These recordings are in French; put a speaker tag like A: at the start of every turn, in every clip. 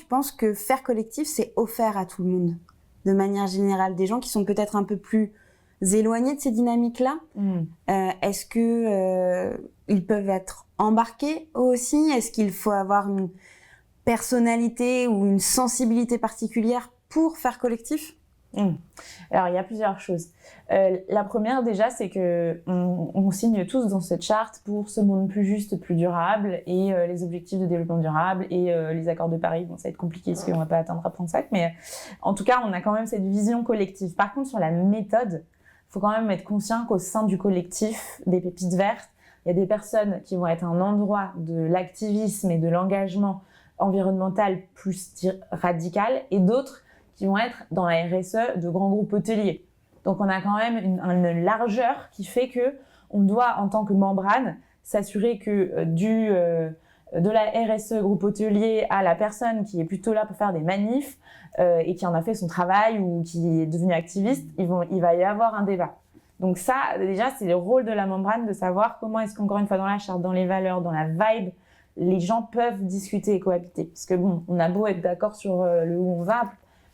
A: penses que faire collectif, c'est offert à tout le monde, de manière générale? Des gens qui sont peut-être un peu plus éloignés de ces dynamiques-là, est-ce que ils peuvent être embarqués eux aussi? Est-ce qu'il faut avoir une personnalité ou une sensibilité particulière pour faire collectif?
B: Alors, il y a plusieurs choses. La première, déjà, c'est que on signe tous dans cette charte pour ce monde plus juste, plus durable, et les objectifs de développement durable et les accords de Paris. Bon, ça va être compliqué parce qu'on ne va pas atteindre à 35, mais en tout cas, on a quand même cette vision collective. Par contre, sur la méthode, il faut quand même être conscient qu'au sein du collectif des Pépites Vertes, il y a des personnes qui vont être un endroit de l'activisme et de l'engagement environnemental plus radical, et d'autres qui vont être dans la RSE de grands groupes hôteliers. Donc, on a quand même une largeur qui fait que on doit, en tant que membrane, s'assurer que de la RSE groupe hôtelier à la personne qui est plutôt là pour faire des manifs et qui en a fait son travail ou qui est devenue activiste, il va y avoir un débat. Donc ça, déjà, c'est le rôle de la membrane de savoir comment est-ce qu'encore une fois dans la charte, dans les valeurs, dans la vibe, les gens peuvent discuter et cohabiter. Parce que bon, on a beau être d'accord sur le où on va,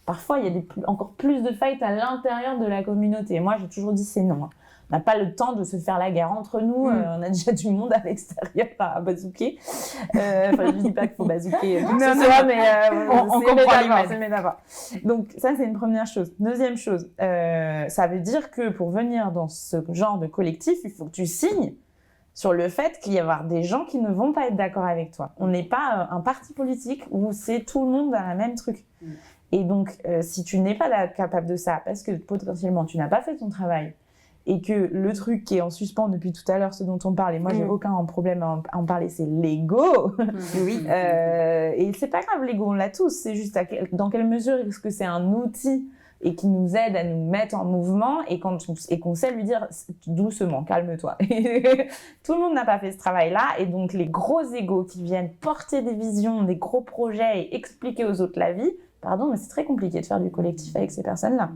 B: parfois, il y a encore plus de fights à l'intérieur de la communauté. Et moi, j'ai toujours dit c'est non. On n'a pas le temps de se faire la guerre entre nous. On a déjà du monde à l'extérieur à bazooker. Enfin, je ne dis pas qu'il faut bazooker tout ce soir, mais c'est le métaphore. Donc, ça, c'est une première chose. Deuxième chose, ça veut dire que pour venir dans ce genre de collectif, il faut que tu signes sur le fait qu'il y avoir des gens qui ne vont pas être d'accord avec toi. On n'est pas un parti politique où c'est tout le monde dans le même truc. Et donc, si tu n'es pas capable de ça, parce que potentiellement tu n'as pas fait ton travail, et que le truc qui est en suspens depuis tout à l'heure, ce dont on parle, et moi j'ai aucun problème à en parler, c'est l'ego. Oui. Et c'est pas grave, l'ego, on l'a tous. C'est juste dans quelle mesure est-ce que c'est un outil et qui nous aide à nous mettre en mouvement et qu'on sait lui dire doucement, calme-toi. Tout le monde n'a pas fait ce travail-là, et donc les gros égos qui viennent porter des visions, des gros projets et expliquer aux autres la vie. Pardon, mais c'est très compliqué de faire du collectif avec ces personnes-là.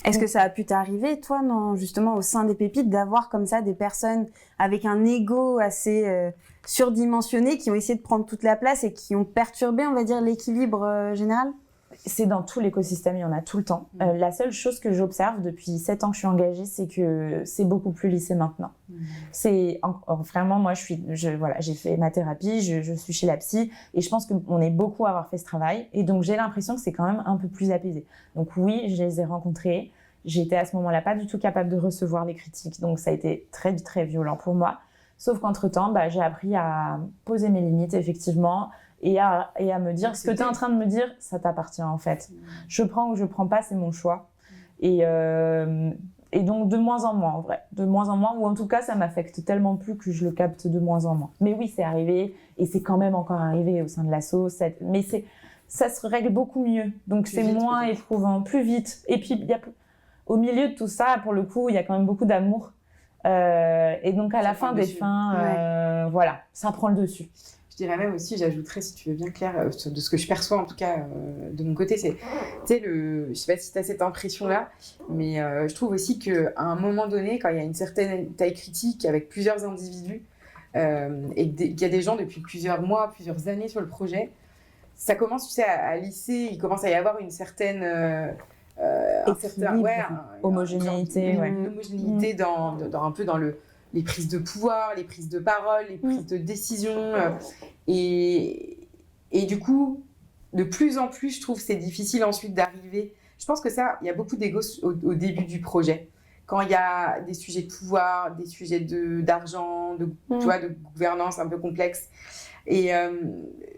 A: Est-ce que ça a pu t'arriver, toi, justement, au sein des Pépites, d'avoir comme ça des personnes avec un ego assez surdimensionné qui ont essayé de prendre toute la place et qui ont perturbé, on va dire, l'équilibre général?
B: C'est dans tout l'écosystème, il y en a tout le temps. La seule chose que j'observe depuis 7 ans que je suis engagée, c'est que c'est beaucoup plus lissé maintenant. C'est vraiment, moi, j'ai fait ma thérapie, je suis chez la psy, et je pense qu'on est beaucoup à avoir fait ce travail. Et donc, j'ai l'impression que c'est quand même un peu plus apaisé. Donc oui, je les ai rencontrés. J'étais à ce moment-là pas du tout capable de recevoir les critiques. Donc, ça a été très, très violent pour moi. Sauf qu'entre-temps, j'ai appris à poser mes limites, effectivement, et à me dire, ce que tu es en train de me dire, ça t'appartient en fait. Je prends ou je prends pas, c'est mon choix. Et donc de moins en moins en vrai, de moins en moins, ou en tout cas ça m'affecte tellement plus que je le capte de moins en moins. Mais oui, c'est arrivé, et c'est quand même encore arrivé au sein de l'asso, mais ça se règle beaucoup mieux, donc plus c'est vite, moins éprouvant, plus vite. Et puis au milieu de tout ça, pour le coup, il y a quand même beaucoup d'amour. Et donc à la fin des fins, voilà, ça prend le dessus.
C: Je dirais même aussi, j'ajouterais, si tu veux bien, Claire, de ce que je perçois en tout cas de mon côté, c'est, tu sais, je sais pas si tu as cette impression-là, mais je trouve aussi qu'à un moment donné, quand il y a une certaine taille critique avec plusieurs individus, et qu'il y a des gens depuis plusieurs mois, plusieurs années sur le projet, ça commence, tu sais, à lisser, il commence à y avoir une certaine...
B: homogénéité.
C: Une homogénéité dans un peu dans les prises de pouvoir, les prises de parole, les prises de décision. Et du coup, de plus en plus, je trouve que c'est difficile ensuite d'arriver. Je pense que ça, il y a beaucoup d'ego au début du projet. Quand il y a des sujets de pouvoir, des sujets d'argent, tu vois, de gouvernance un peu complexes. Et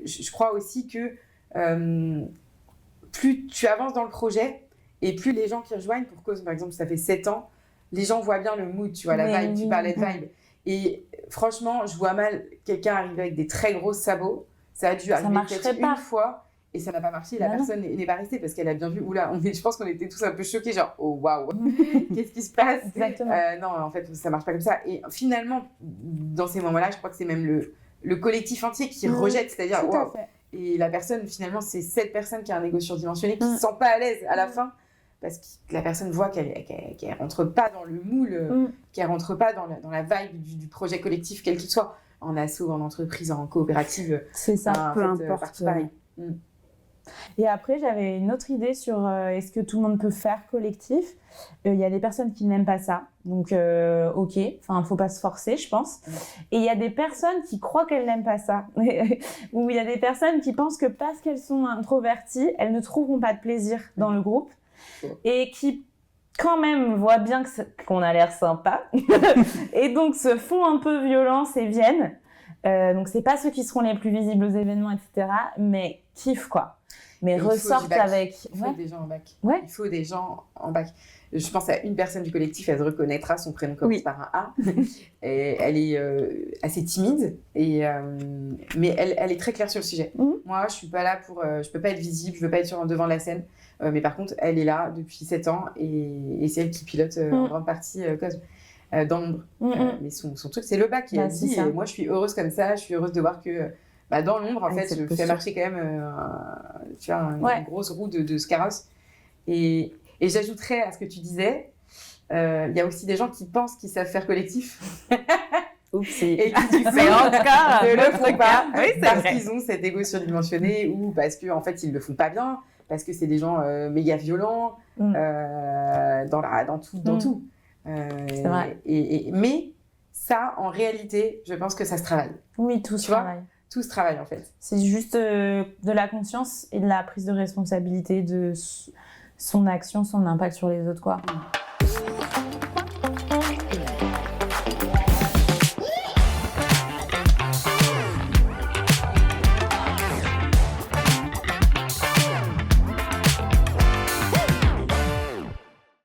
C: je crois aussi que plus tu avances dans le projet, et plus les gens qui rejoignent, pour cause, par exemple, ça fait 7 ans, les gens voient bien le mood, tu vois, la vibe, tu parlais de vibe. Et franchement, je vois mal quelqu'un arriver avec des très gros sabots. Ça a dû arriver peut-être une fois et ça n'a pas marché. La personne n'est pas restée parce qu'elle a bien vu, oula, je pense qu'on était tous un peu choqués, genre, oh waouh, qu'est-ce qui se passe?
B: Exactement.
C: Non, en fait, ça marche pas comme ça. Et finalement, dans ces moments-là, je crois que c'est même le collectif entier qui rejette, c'est-à-dire, waouh. Et la personne, finalement, c'est cette personne qui a un ego surdimensionné qui ne se sent pas à l'aise à la fin. Parce que la personne voit qu'elle rentre pas dans le moule, qu'elle rentre pas dans la vibe du projet collectif, quel qu'il soit, en asso, en entreprise, en coopérative.
B: C'est ça,
A: peu importe.
C: Pareil.
B: Et après, j'avais une autre idée sur est-ce que tout le monde peut faire collectif. Il y a des personnes qui n'aiment pas ça, donc ok, enfin, faut pas se forcer, je pense. Et il y a des personnes qui croient qu'elles n'aiment pas ça, ou il y a des personnes qui pensent que parce qu'elles sont introverties, elles ne trouveront pas de plaisir dans le groupe, et qui quand même voient bien qu'on a l'air sympa, et donc se font un peu violence et viennent. Donc c'est pas ceux qui seront les plus visibles aux événements, etc., mais kiffent quoi. Mais ressortent avec...
C: Il faut des gens en bac.
B: Ouais.
C: Il faut des gens en bac. Je pense à une personne du collectif, elle se reconnaîtra, son prénom commence par un A. Et elle est assez timide, mais elle est très claire sur le sujet. Moi, je suis pas là pour... je peux pas être visible, je veux pas être devant la scène. Mais par contre, elle est là depuis 7 ans et c'est elle qui pilote en grande partie Cosme. Dans l'ombre. Mais son truc, c'est le bac. Et elle dit, et moi, je suis heureuse comme ça, je suis heureuse de voir que... dans l'ombre, en fait, je fais marcher quand même tu vois, une grosse roue de ce carrosse. Et j'ajouterais à ce que tu disais, il y a aussi des gens qui pensent qu'ils savent faire collectif.
B: Oupsie.
C: Et qui, du coup, ne le font pas parce qu'ils ont cet ego surdimensionné ou parce qu'en fait, ils le font pas bien, parce que c'est des gens méga violents dans tout.
B: C'est vrai.
C: Mais ça, en réalité, je pense que ça se travaille.
B: Oui, tout se travaille.
C: Tout se travaille en fait.
B: C'est juste de la conscience et de la prise de responsabilité de son action, son impact sur les autres, quoi.